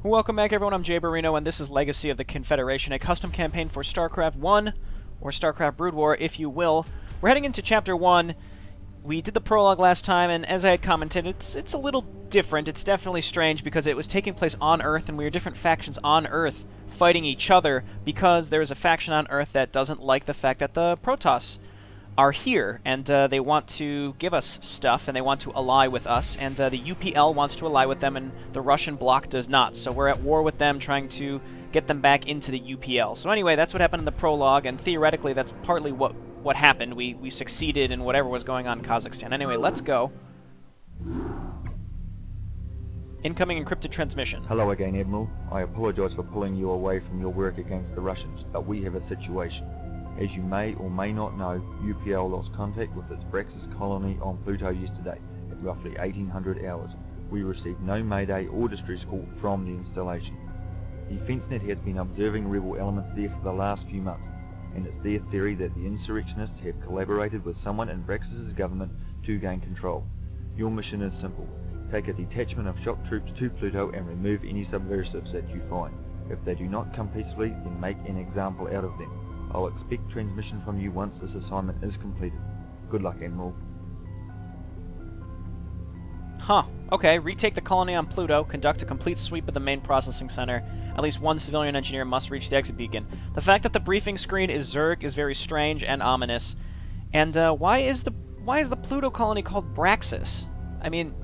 Welcome back, everyone. I'm JayborinoPlays, and this is Legacy of the Confederation, a custom campaign for Starcraft 1, or Starcraft Brood War, if you will. We're heading into Chapter 1. We did the prologue last time, and as I had commented, it's a little different. It's definitely strange because it was taking place on Earth, and we were different factions on Earth fighting each other because there is a faction on Earth that doesn't like the fact that the Protoss are here, and they want to give us stuff, and they want to ally with us, and the UPL wants to ally with them, and the Russian bloc does not. So we're at war with them, trying to get them back into the UPL. So anyway, that's what happened in the prologue, and theoretically that's partly what happened. We succeeded in whatever was going on in Kazakhstan. Anyway, let's go. Incoming encrypted transmission. Hello again, Admiral. I apologize for pulling you away from your work against the Russians, but we have a situation. As you may or may not know, UPL lost contact with its Braxis colony on Pluto yesterday at roughly 1800 hours. We received no mayday or distress call from the installation. DefenseNet has been observing rebel elements there for the last few months, and it's their theory that the insurrectionists have collaborated with someone in Braxis' government to gain control. Your mission is simple. Take a detachment of shock troops to Pluto and remove any subversives that you find. If they do not come peacefully, then make an example out of them. I'll expect transmission from you once this assignment is completed. Good luck, Admiral. Huh. Okay, retake the colony on Pluto, conduct a complete sweep of the main processing center. At least one civilian engineer must reach the exit beacon. The fact that the briefing screen is Zerg is very strange and ominous. And why is the Pluto colony called Braxis? I mean,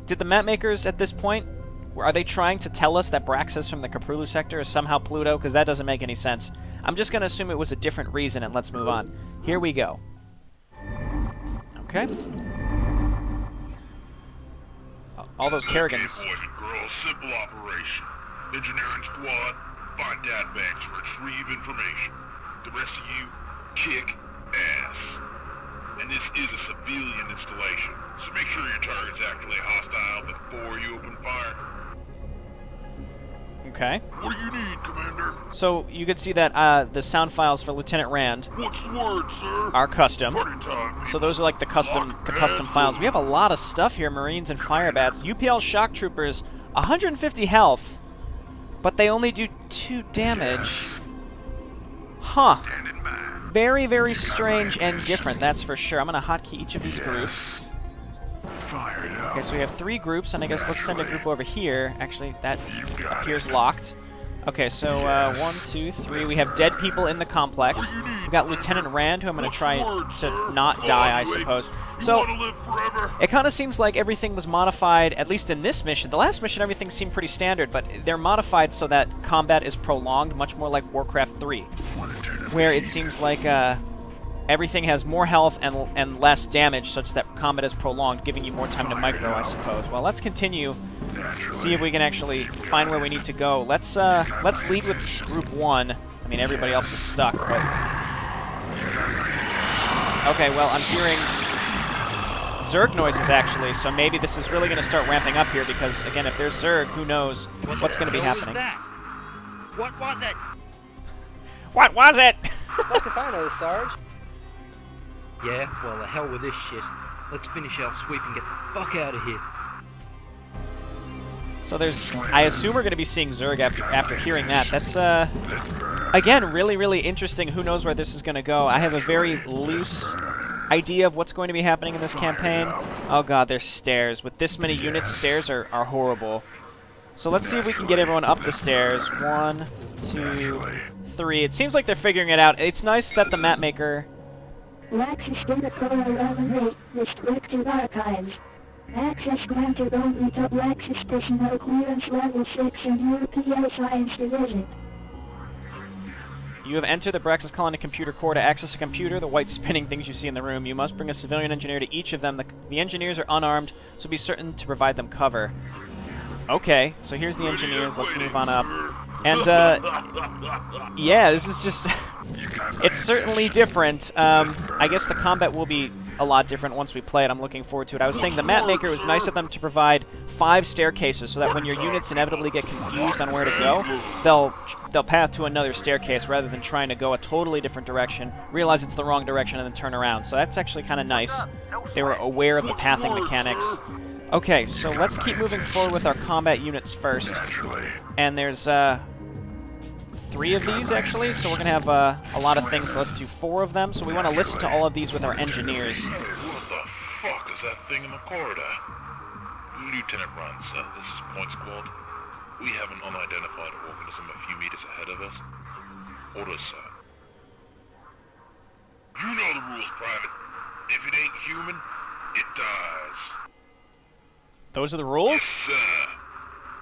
did the map makers at this point, are they trying to tell us that Braxis from the Caprulu sector is somehow Pluto? Because that doesn't make any sense. I'm just going to assume it was a different reason, and let's move on. Here we go. Okay. All those Kerrigans. Okay, boys and girls, simple operation. Engineering squad, find data banks, retrieve information. The rest of you, kick ass. And this is a civilian installation, so make sure your target's actually hostile before you open fire. Okay. What do you need, Commander? So you can see that the sound files for Lieutenant Rand What's the word, sir? are custom. Party time. So those are like the custom files. We have a lot of stuff here: Marines and Firebats, UPL shock troopers, 150 health, but they only do 2 damage. Huh. Very, very strange and different, that's for sure. I'm going to hotkey each of these groups. Okay, so we have 3 groups, and I guess let's send a group over here. Actually, that appears locked. Okay, so 1, 2, 3. We have dead people in the complex. We've got Lieutenant Rand, who I'm going to try to not die, I suppose. So, it kind of seems like everything was modified, at least in this mission. The last mission, everything seemed pretty standard, but they're modified so that combat is prolonged, much more like Warcraft 3, where it seems like everything has more health and less damage, such that combat is prolonged, giving you more time to micro, I suppose. Well, let's continue. See if we can actually find where we need to go. Let's lead with Group 1. I mean, everybody else is stuck, but... Okay, well, I'm hearing Zerg noises, actually, so maybe this is really going to start ramping up here, because, again, if there's Zerg, who knows what's going to be happening. What was it? What was it? Fuck if I know, Sarge. Yeah, well, the hell with this shit. Let's finish our sweep and get the fuck out of here. So there's, I assume we're going to be seeing Zerg after hearing that. That's, again, really, really interesting. Who knows where this is going to go. I have a very loose idea of what's going to be happening in this campaign. Oh god, there's stairs. With this many units, stairs are horrible. So let's see if we can get everyone up the stairs. 1, 2, 3. It seems like they're figuring it out. It's nice that the map maker... Access data core 11.8, restricted archives. Access granted only to Access personnel clearance level 6 and UPL Science Division. You have entered the Braxis colony computer core. To access a computer, the white spinning things you see in the room, you must bring a civilian engineer to each of them. The engineers are unarmed, so be certain to provide them cover. Okay, so here's the engineers. Let's move on up. And, yeah, this is just... it's certainly different. I guess the combat will be a lot different once we play it. I'm looking forward to it. I was saying the map maker was nice of them to provide 5 staircases so that when your units inevitably get confused on where to go, they'll path to another staircase rather than trying to go a totally different direction, realize it's the wrong direction, and then turn around. So that's actually kind of nice. They were aware of the pathing mechanics. Okay, so let's keep moving forward with our combat units first. And there's 3 of these, actually, so we're going to have a lot of things, so let's do 4 of them. So we want to listen to all of these with our engineers. What the fuck is that thing in the corridor? Lieutenant Ransa, this is Point Squad. We have an unidentified organism a few meters ahead of us. Orders, sir. You know the rules, Private. If it ain't human, it dies. Those are the rules? Yes, sir.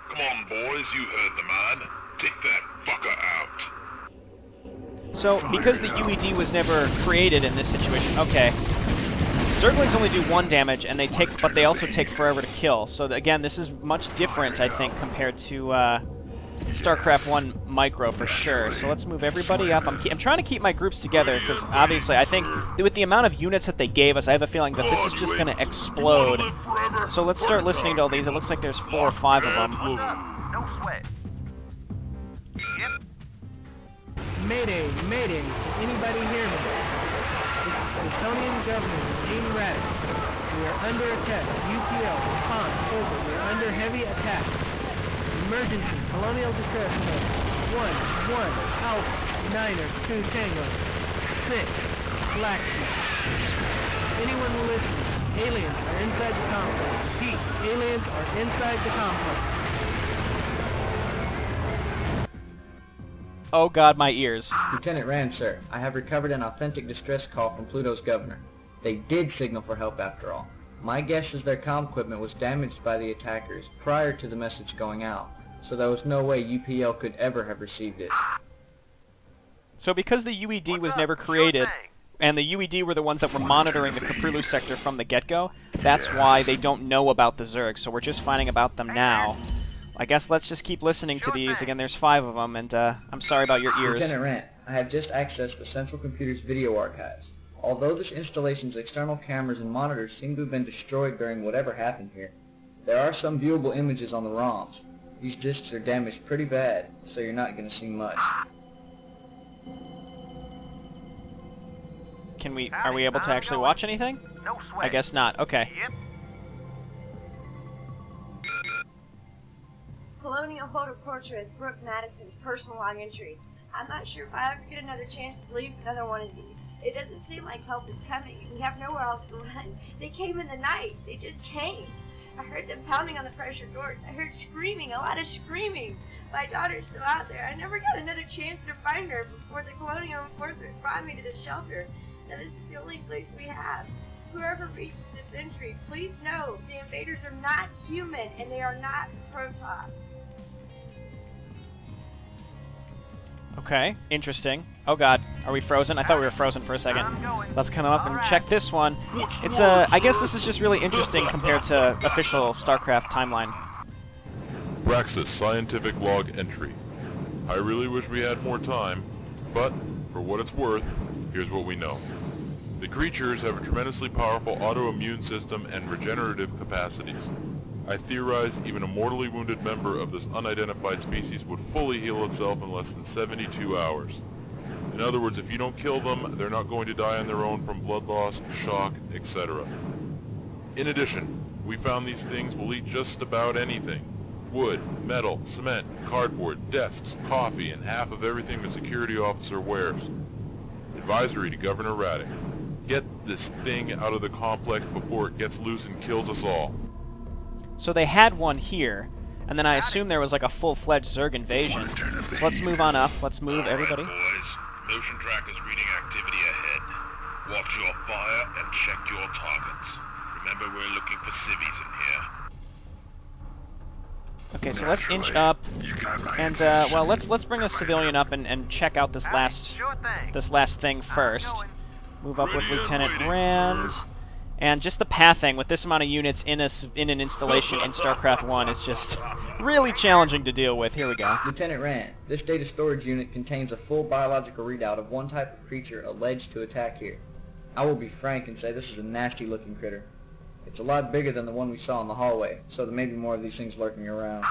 Come on, boys, you heard the man. Take that fucker out. So, because the UED was never created in this situation, okay. Zerglings only do 1 damage, and but they also take forever to kill. So again, this is much different, I think, compared to StarCraft 1 Micro for sure. So let's move everybody up. I'm trying to keep my groups together because obviously I think with the amount of units that they gave us, I have a feeling that this is just going to explode. So let's start listening to all these. It looks like there's 4 or 5 of them. No sweat. Mayday, mayday, can anybody hear me? This is Plutonian Governor Gene Raddick. We are under attack. UPL, response, over. We are under heavy attack. Emergency, colonial distress code. 1, Alpha, Niner, 2, Tango. 6, Black Sheep. Anyone listening? Aliens are inside the complex. Repeat, aliens are inside the complex. Oh god, my ears. Lieutenant Rand, sir, I have recovered an authentic distress call from Pluto's governor. They did signal for help after all. My guess is their comm equipment was damaged by the attackers prior to the message going out, so there was no way UPL could ever have received it. So because the UED was never created, and the UED were the ones that were monitoring the Caprilu sector from the get-go, that's why they don't know about the Zerg, so we're just finding about them now. I guess let's just keep listening to these. Again, there's 5 of them, and I'm sorry about your ears. Lieutenant Rand, I have just accessed the Central Computer's video archives. Although this installation's external cameras and monitors seem to have been destroyed during whatever happened here, there are some viewable images on the ROMs. These discs are damaged pretty bad, so you're not going to see much. Are we able to actually watch anything? No sweat. I guess not. Okay. Yep. Colonial Holder Portrait is Brooke Madison's personal log entry. I'm not sure if I ever get another chance to leave another one of these. It doesn't seem like help is coming. We have nowhere else to run. They came in the night. They just came. I heard them pounding on the pressure doors. I heard screaming, a lot of screaming. My daughter's still out there. I never got another chance to find her before the Colonial Enforcers brought me to the shelter. Now this is the only place we have. Whoever reads this entry, please know the invaders are not human and they are not Protoss. Okay, interesting. Oh god, are we frozen? I thought we were frozen for a second. Let's come up and check this one. It's I guess this is just really interesting compared to official StarCraft timeline. Praxis Scientific Log Entry. I really wish we had more time, but for what it's worth, here's what we know. The creatures have a tremendously powerful autoimmune system and regenerative capacities. I theorize even a mortally wounded member of this unidentified species would fully heal itself in less than 72 hours. In other words, if you don't kill them, they're not going to die on their own from blood loss, shock, etc. In addition, we found these things will eat just about anything. Wood, metal, cement, cardboard, desks, coffee, and half of everything the security officer wears. Advisory to Governor Raddick. Get this thing out of the complex before it gets loose and kills us all. So they had one here, and then I assume there was like a full-fledged Zerg invasion. So let's move on up. Let's move, everybody. All right, boys. Motion tracker's reading activity ahead. Watch your fire and check your targets. Remember, we're looking for civvies in here. Okay, so let's inch up, and well, let's bring a civilian up and check out this last thing first. Move up with Lieutenant Rand. And just the pathing with this amount of units in an installation in StarCraft 1 is just really challenging to deal with. Here we go. Lieutenant Rand, this data storage unit contains a full biological readout of one type of creature alleged to attack here. I will be frank and say this is a nasty looking critter. It's a lot bigger than the one we saw in the hallway, so there may be more of these things lurking around.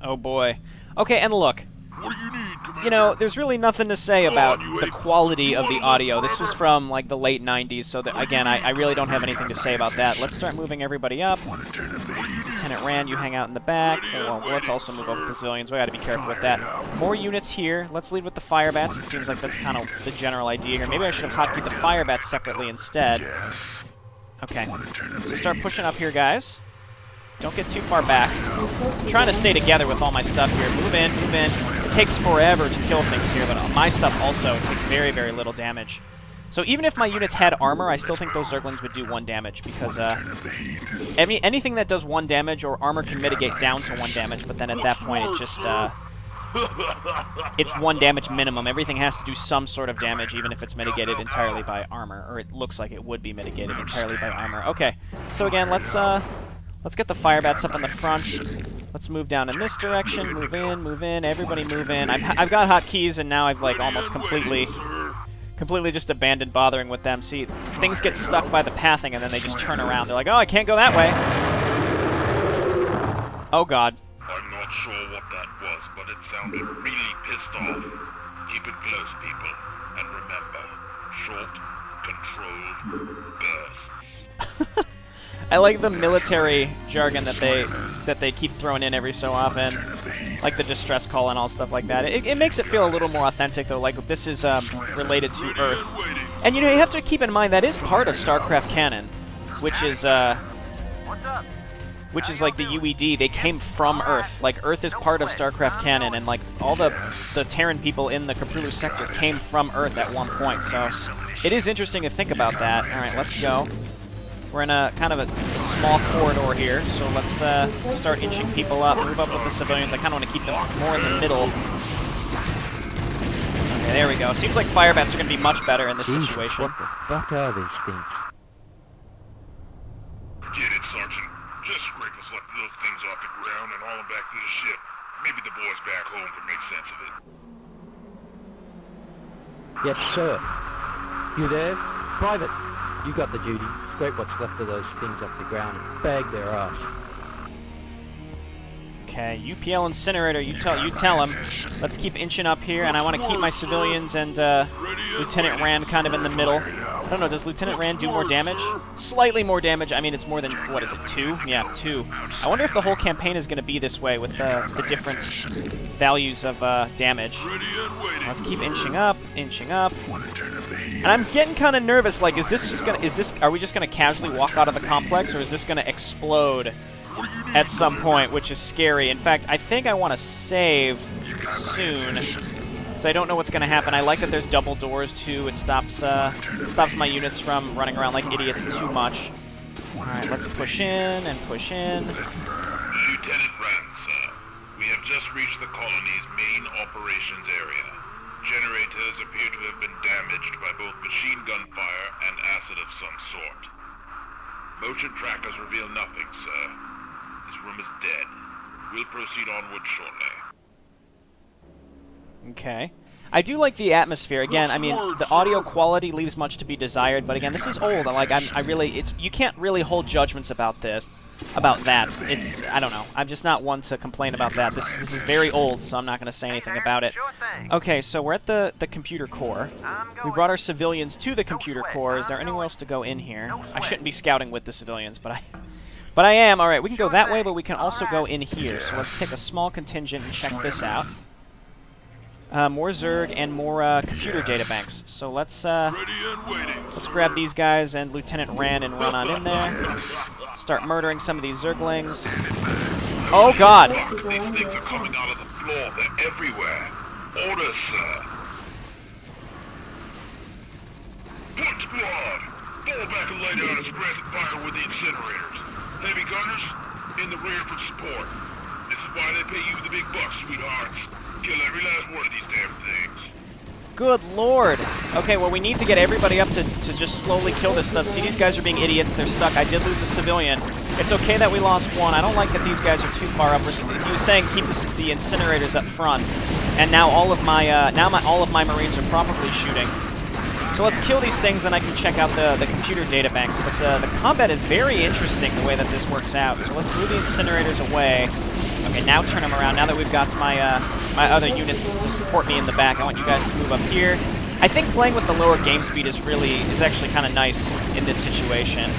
Oh boy. Okay, and look, What do you need, Commander? You know, there's really nothing to say about the quality of the audio. This was from, like, the late 90s, so that, again, I really don't have anything to say about that. Let's start moving everybody up. Lieutenant Rand, you hang out in the back. Well, let's also move over the civilians. We gotta be careful with that. More units here. Let's lead with the fire bats. It seems like that's kind of the general idea here. Maybe I should have hotkeyed the fire bats separately instead. Okay, so start pushing up here, guys. Don't get too far back. I'm trying to stay together with all my stuff here. Move in, move in. It takes forever to kill things here, but my stuff also takes very, very little damage. So even if my units had armor, I still think those Zerglings would do 1 damage, because anything that does 1 damage or armor can mitigate down to 1 damage, but then at that point it just, it's 1 damage minimum. Everything has to do some sort of damage, even if it's mitigated entirely by armor, or it looks like it would be mitigated entirely by armor. Okay, so again, let's get the fire bats up in the front. Let's move down in this direction. Move in. Everybody move in. I've got hotkeys, and now I've like almost completely just abandoned bothering with them. See, things get stuck by the pathing, and then they just turn around. They're like, oh, I can't go that way. Oh God. I'm not sure what that was, but it sounded really pissed off. Keep it close, people, and remember, short, controlled bursts. I like the military jargon that they keep throwing in every so often, like the distress call and all stuff like that. It makes it feel a little more authentic, though. Like this is related to Earth, and you know you have to keep in mind that is part of Starcraft canon, which is like the UED. They came from Earth. Like Earth is part of Starcraft canon, and like all the Terran people in the Cthulhu sector came from Earth at one point. So it is interesting to think about that. All right, let's go. We're in a kind of a small corridor here, so let's start inching people up, move up with the civilians. I kind of want to keep them more in the middle. Okay, there we go. Seems like fire bats are going to be much better in this situation. What the fuck are these things? Forget it, Sergeant. Just scrape us like little things off the ground and haul them back to the ship. Maybe the boys back home can make sense of it. Yes, sir. You there? Private, you got the duty. Scrape what's left of those things off the ground and bag their ass. Okay, UPL incinerator, you tell him. Let's keep inching up here, and I want to keep my civilians and Lieutenant Rand kind of in the middle. I don't know, does Lieutenant Rand do more damage? Slightly more damage. I mean, it's more than, what is it, 2? Yeah, 2. I wonder if the whole campaign is going to be this way with the different values of damage. Let's keep inching up. And I'm getting kind of nervous, like, are we just going to casually walk out of the complex, or is this going to explode at some point, which is scary. In fact, I think I want to save soon, because I don't know what's going to happen. I like that there's double doors, too. It stops my units from running around like idiots too much. Alright, let's push in and push in. Lieutenant Rand, sir. We have just reached the colony's main operations area. Generators appear to have been damaged by both machine gun fire and acid of some sort. Motion trackers reveal nothing, sir. This room is dead. We'll proceed onward shortly. Okay. I do like the atmosphere. Again, I mean, the audio quality leaves much to be desired, but again, this is old. Like, you can't really hold judgments about that. I don't know. I'm just not one to complain about that. This is very old, so I'm not going to say anything about it. Okay, so we're at the computer core. We brought our civilians to the computer core. Is there anywhere else to go in here? I shouldn't be scouting with the civilians, but I am. All right, we can go that way, but we can also go in here. So let's take a small contingent and check this out. More Zerg and more computer databanks. So let's grab these guys and Lieutenant Rand and run on in there. Start murdering some of these Zerglings. Oh God! These things are coming out of the floor. They're everywhere. Orders, sir. Point squad! Fall back and lay down as present fire with the incinerators. Heavy gunners, in the rear for support. This is why they pay you the big bucks, sweethearts. Kill every last one of these damn things. Good lord. Okay, well, we need to get everybody up to just slowly kill this stuff. See, these guys are being idiots. They're stuck. I did lose a civilian. It's okay that we lost one. I don't like that these guys are too far up. He was saying keep the incinerators up front, and now all of my Marines are probably shooting. So let's kill these things, then I can check out the computer databanks. But the combat is very interesting the way that this works out. So let's move the incinerators away. Okay, now turn them around. Now that we've got my my other units to support me in the back, I want you guys to move up here. I think playing with the lower game speed is actually kind of nice in this situation.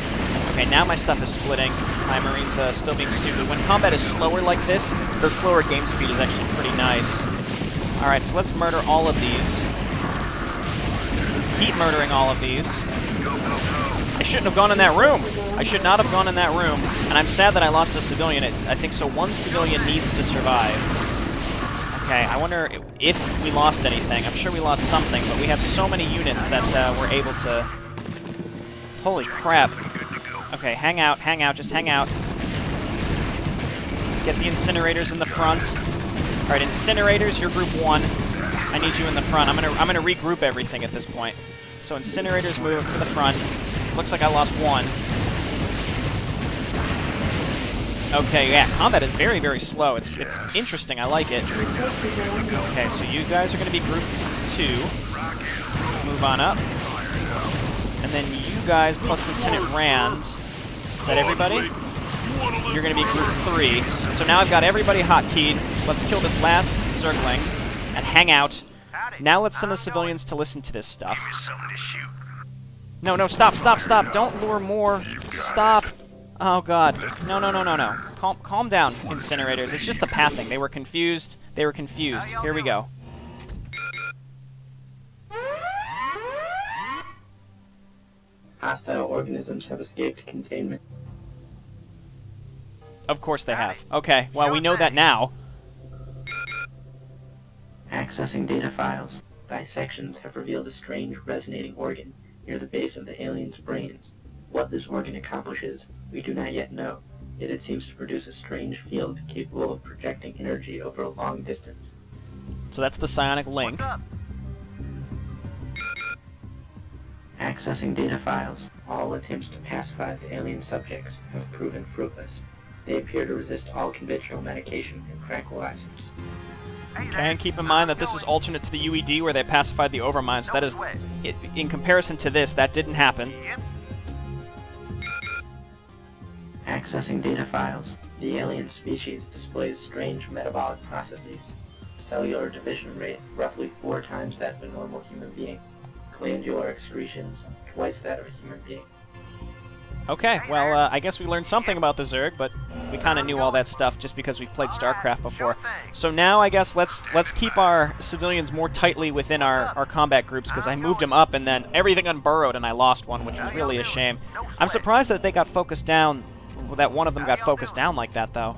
Okay, now my stuff is splitting. My Marines still being stupid. When combat is slower like this, the slower game speed is actually pretty nice. Alright, so let's murder all of these. Keep murdering all of these. I shouldn't have gone in that room. I should not have gone in that room. And I'm sad that I lost a civilian. I think so one civilian needs to survive. Okay, I wonder if we lost anything. I'm sure we lost something, but we have so many units that we're able to... Holy crap. Okay, hang out, just hang out. Get the incinerators in the front. Alright, incinerators, you're group 1. I need you in the front. I'm gonna regroup everything at this point. So incinerators move up to the front. Looks like I lost 1. Okay, yeah, combat is very, very slow. It's interesting. I like it. Okay, so you guys are gonna be group 2. Move on up. And then you guys plus Lieutenant Rand. Is that everybody? You're going to be group 3. So now I've got everybody hotkeyed. Let's kill this last Zergling and hang out. Now let's send the civilians to listen to this stuff. No, stop. Don't lure more. Stop. Oh, God. No. Calm down, incinerators. It's just the pathing. They were confused. Here we go. Hostile organisms have escaped containment. Of course they have. Okay, well, we know that now. Accessing data files. Dissections have revealed a strange resonating organ near the base of the alien's brains. What this organ accomplishes, we do not yet know, yet it seems to produce a strange field capable of projecting energy over a long distance. So that's the psionic link. Accessing data files. All attempts to pacify the alien subjects have proven fruitless. They appear to resist all conventional medication and tranquilizers. Okay, and keep in mind that this is alternate to the UED where they pacified the Overmind, so that is, in comparison to this, that didn't happen. Accessing data files. The alien species displays strange metabolic processes. Cellular division rate roughly 4 times that of a normal human being. Glandular excretions twice that of a human being. Okay, well, I guess we learned something about the Zerg, but we kind of knew all that stuff just because we've played Starcraft before. So now, I guess, let's keep our civilians more tightly within our combat groups, because I moved them up and then everything unburrowed and I lost one, which was really a shame. I'm surprised that they got focused down, that one of them got focused down like that, though.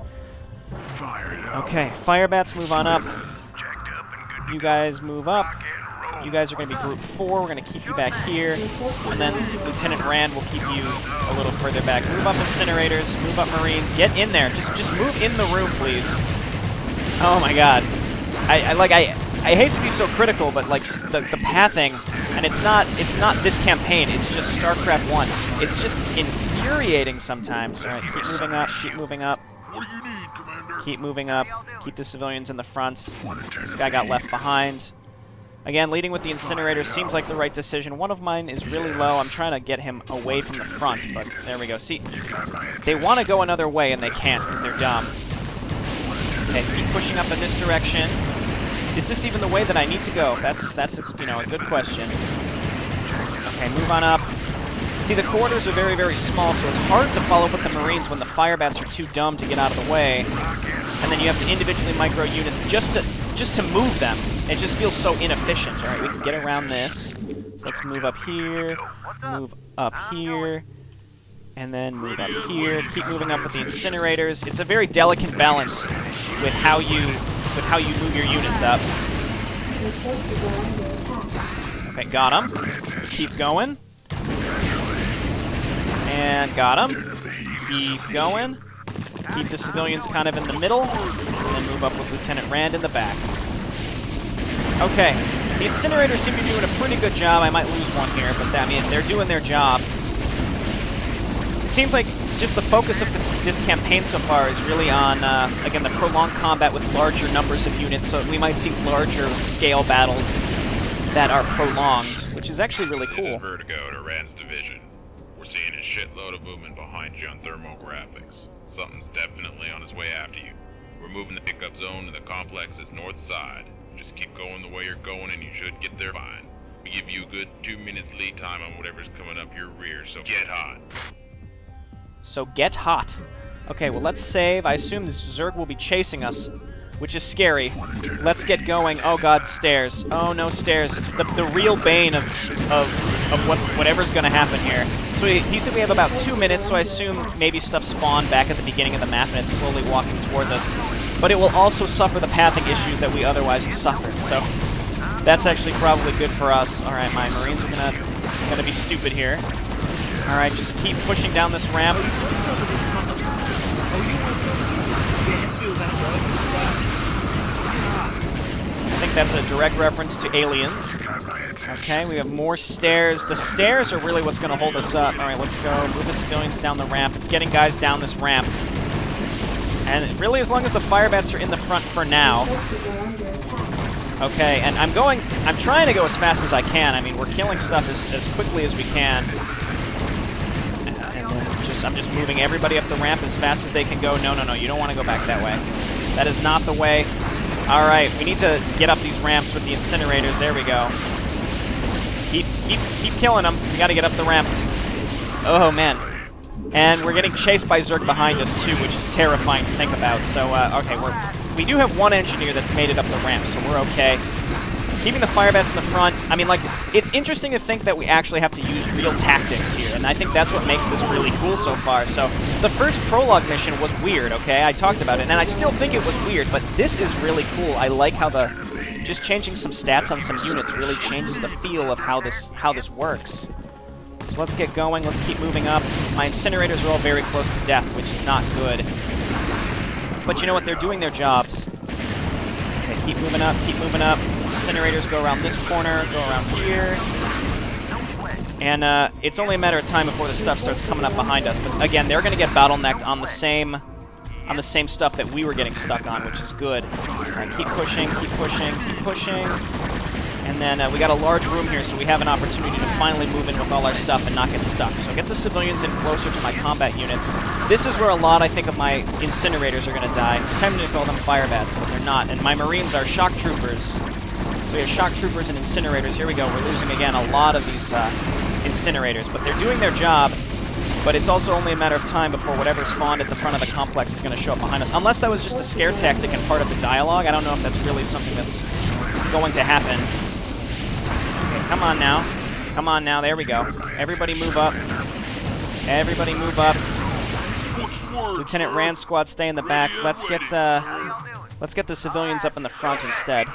Okay, Firebats, move on up. You guys move up. You guys are going to be group 4. We're going to keep you back here. And then Lieutenant Rand will keep you a little further back. Move up incinerators. Move up Marines. Get in there. Just move in the room, please. Oh my god. I hate to be so critical, but like the pathing, and it's not this campaign, it's just StarCraft 1. It's just infuriating sometimes. Alright, keep moving up, keep moving up. Keep moving up. Keep the civilians in the front. This guy got left behind. Again, leading with the incinerator seems like the right decision. One of mine is really low. I'm trying to get him away from the front, but there we go. See, they want to go another way, and they can't because they're dumb. Okay, keep pushing up in this direction. Is this even the way that I need to go? That's a good question. Okay, move on up. See, the corridors are very, very small, so it's hard to follow up with the Marines when the Firebats are too dumb to get out of the way. And then you have to individually micro units just to move them. It just feels so inefficient. All right, we can get around this. So let's move up here, move up here, and then move up here. Keep moving up with the incinerators. It's a very delicate balance with how you move your units up. Okay, got him. Let's keep going. And got him. Keep going. Keep the civilians kind of in the middle, and then move up with Lieutenant Rand in the back. Okay, the incinerators seem to be doing a pretty good job. I might lose one here, but I mean, they're doing their job. It seems like just the focus of this campaign so far is really on, again, the prolonged combat with larger numbers of units, so we might see larger scale battles that are prolonged, which is actually really cool. This is Vertigo to Rand's division. We're seeing a shitload of movement behind you on thermal graphics. Something's definitely on its way after you. We're moving the pickup zone to the complex's north side. Just keep going the way you're going and you should get there fine. We give you a good 2 minutes lead time on whatever's coming up your rear, so get hot. So get hot. Okay, well let's save. I assume this Zerg will be chasing us, which is scary. Let's get going. Oh god, stairs. Oh no, stairs. The real bane of whatever's gonna happen here. So he said we have about 2 minutes, so I assume maybe stuff spawned back at the beginning of the map and it's slowly walking towards us. But it will also suffer the pathing issues that we otherwise have suffered, so that's actually probably good for us. Alright, my Marines are gonna be stupid here. Alright, just keep pushing down this ramp. I think that's a direct reference to Aliens. Okay, we have more stairs. The stairs are really what's going to hold us up. Alright, let's go. Move the civilians down the ramp. It's getting guys down this ramp. And really, as long as the firebats are in the front for now. Okay, and I'm trying to go as fast as I can. I mean, we're killing stuff as quickly as we can. I'm just moving everybody up the ramp as fast as they can go. No, you don't want to go back that way. That is not the way. Alright, we need to get up these ramps with the incinerators. There we go. Keep killing them. We gotta get up the ramps. Oh, man. And we're getting chased by Zerg behind us, too, which is terrifying to think about. So, okay, we do have one engineer that's made it up the ramp, so we're okay. Keeping the firebats in the front, I mean, like, it's interesting to think that we actually have to use real tactics here, and I think that's what makes this really cool so far. So, the first Prologue mission was weird, okay? I talked about it, and I still think it was weird, but this is really cool. I like how just changing some stats on some units really changes the feel of how this works. So let's get going, let's keep moving up. My incinerators are all very close to death, which is not good. But you know what? They're doing their jobs. Okay, keep moving up, keep moving up. Incinerators go around this corner, go around here. And it's only a matter of time before the stuff starts coming up behind us. But again, they're going to get bottlenecked on the same stuff that we were getting stuck on, which is good. Alright, keep pushing, keep pushing, keep pushing. And then we got a large room here, so we have an opportunity to finally move in with all our stuff and not get stuck. So get the civilians in closer to my combat units. This is where a lot, I think, of my incinerators are going to die. It's time to call them firebats, but they're not. And my Marines are shock troopers. So we have shock troopers and incinerators. Here we go. We're losing, again, a lot of these incinerators. But they're doing their job. But it's also only a matter of time before whatever spawned at the front of the complex is going to show up behind us. Unless that was just a scare tactic and part of the dialogue. I don't know if that's really something that's going to happen. Okay, come on now. Come on now. There we go. Everybody move up. Everybody move up. Lieutenant Rand squad, stay in the back. Let's get the civilians up in the front instead.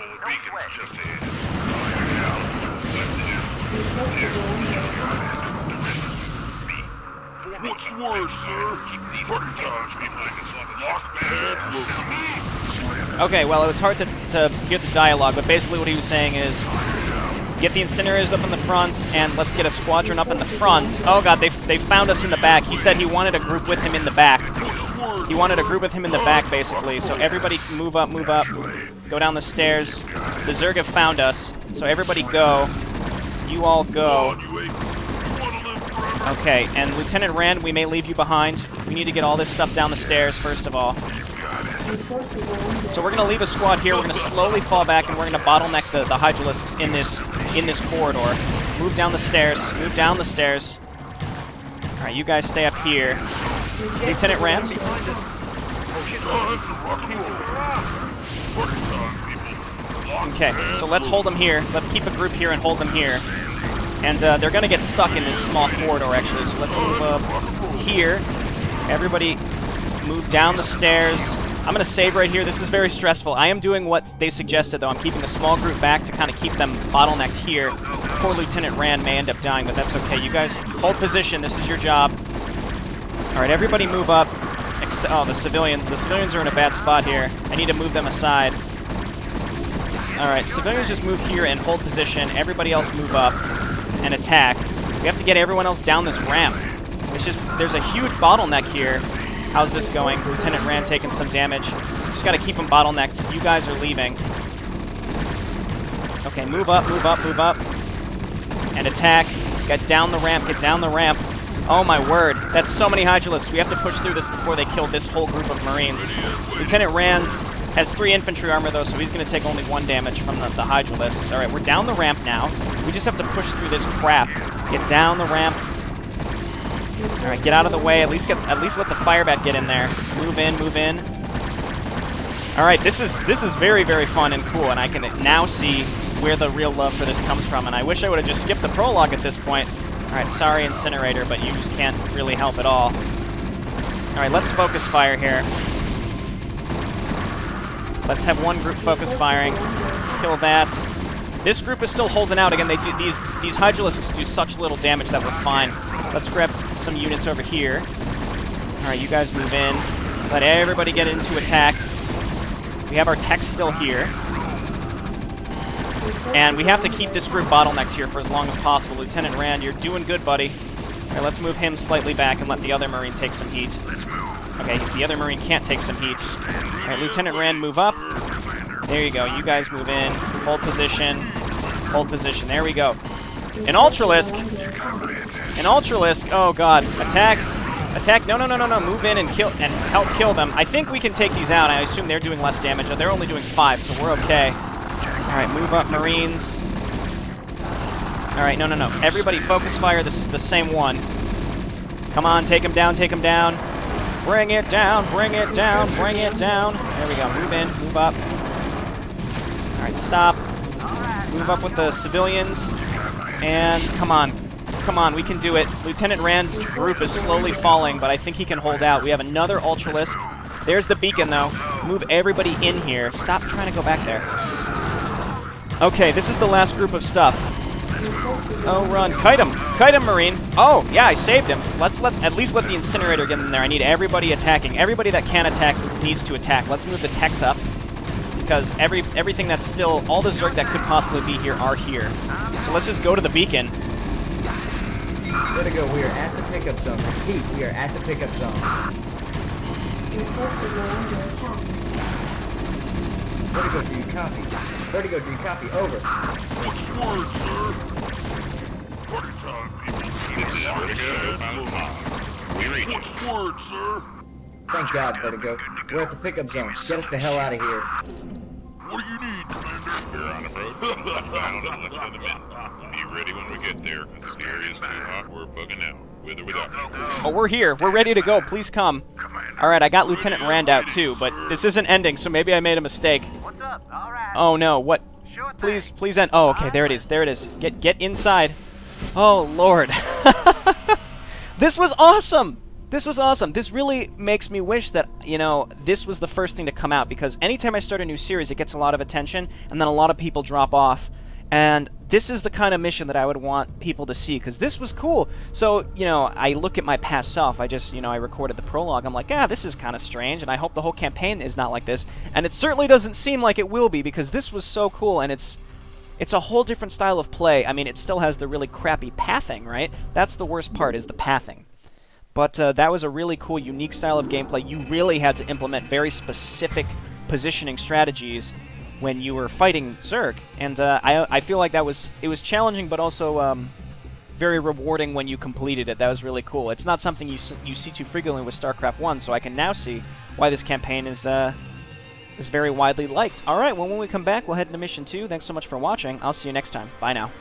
What's the word, sir? Party time. Okay, well, it was hard to hear the dialogue, but basically what he was saying is, get the incinerators up in the front, and let's get a squadron up in the front. Oh god, they found us in the back. He said he wanted a group with him in the back. He wanted a group with him in the back, basically. So everybody move up, go down the stairs. The Zerg have found us, so everybody go. You all go. Okay, and Lieutenant Rand, we may leave you behind. We need to get all this stuff down the stairs, first of all. So we're going to leave a squad here. We're going to slowly fall back, and we're going to bottleneck the Hydralisks in this corridor. Move down the stairs. Move down the stairs. All right, you guys stay up here. Lieutenant Rand? Okay, so let's hold them here. Let's keep a group here and hold them here. And they're going to get stuck in this small corridor, actually. So let's move up here. Everybody move down the stairs. I'm going to save right here. This is very stressful. I am doing what they suggested, though. I'm keeping a small group back to kind of keep them bottlenecked here. Poor Lieutenant Rand may end up dying, but that's okay. You guys hold position. This is your job. All right, everybody move up. Oh, the civilians. The civilians are in a bad spot here. I need to move them aside. All right, civilians just move here and hold position. Everybody else move up and attack. We have to get everyone else down this ramp. There's a huge bottleneck here. How's this going? Lieutenant Rand taking some damage. Just got to keep them bottlenecked. You guys are leaving. Okay, move up, move up, move up. And attack. Get down the ramp, get down the ramp. Oh my word. That's so many Hydralisks. We have to push through this before they kill this whole group of Marines. Lieutenant Rand has 3 infantry armor, though, so he's going to take only 1 damage from the Hydralisks. All right, we're down the ramp now. We just have to push through this crap. Get down the ramp. All right, get out of the way. At least let the Firebat get in there. Move in, move in. All right, this is very, very fun and cool, and I can now see where the real love for this comes from, and I wish I would have just skipped the prologue at this point. All right, sorry, Incinerator, but you just can't really help at all. All right, let's focus fire here. Let's have one group focus firing. Kill that. This group is still holding out. Again, they do these Hydralisks do such little damage that we're fine. Let's grab some units over here. All right, you guys move in. Let everybody get into attack. We have our techs still here. And we have to keep this group bottlenecked here for as long as possible. Lieutenant Rand, you're doing good, buddy. All right, let's move him slightly back and let the other Marine take some heat. Okay, the other Marine can't take some heat. All right, Lieutenant Rand, move up. There you go. You guys move in. Hold position. Hold position. There we go. An Ultralisk. An Ultralisk. Oh, God. Attack. Attack. No, no, no, no, no. Move in and kill and help kill them. I think we can take these out. I assume they're doing less damage. They're only doing 5, so we're okay. All right, move up, Marines. All right, no, no, no. Everybody focus fire the same one. Come on, take him down, take him down. Bring it down, bring it down, bring it down. There we go. Move in, move up. All right, stop. Move up with the civilians. And come on. Come on, we can do it. Lieutenant Rand's group is slowly falling, but I think he can hold out. We have another Ultralisk. There's the beacon, though. Move everybody in here. Stop trying to go back there. Okay, this is the last group of stuff. Oh, run. Kite him. Kite him, Marine. Oh, yeah, I saved him. Let's at least let the Incinerator get in there. I need everybody attacking. Everybody that can attack needs to attack. Let's move the techs up, because everything that's still, all the Zerg that could possibly be here are here. So let's just go to the beacon. Vertigo, we are at the pickup zone. Repeat, we are at the pickup zone. Your forces are under attack. Vertigo, do you copy? Vertigo, do you copy? Over. What's the word, sir? Party time, people. This is Vertigo. We read What's the word, sir? Thank God, Vertigo. We're at the pickup zone. Get us the hell out of here. What do you need, Commander? We're on approach. Bound in less than a minute. Be ready when we get there, because this area's too hot. We're bugging out, with or without you. Oh, we're here. We're ready to go. Please come. All right, I got Lieutenant Rand out too, but this isn't ending, so maybe I made a mistake. What's up? All right. Oh no, what? Please end. Oh, okay, there it is. There it is. Get inside. Oh, Lord. This was awesome. This was awesome. This really makes me wish that, you know, this was the first thing to come out, because anytime I start a new series, it gets a lot of attention, and then a lot of people drop off. And this is the kind of mission that I would want people to see, because this was cool. So, you know, I look at my past self. I just, you know, I recorded the prologue. I'm like, this is kind of strange, and I hope the whole campaign is not like this. And it certainly doesn't seem like it will be, because this was so cool, and it's a whole different style of play. I mean, it still has the really crappy pathing, right? That's the worst part, is the pathing. But that was a really cool, unique style of gameplay. You really had to implement very specific positioning strategies when you were fighting Zerg, and I feel like it was challenging, but also very rewarding when you completed it. That was really cool. It's not something you see too frequently with StarCraft 1, so I can now see why this campaign is very widely liked. All right, well, when we come back, we'll head into Mission 2. Thanks so much for watching. I'll see you next time. Bye now.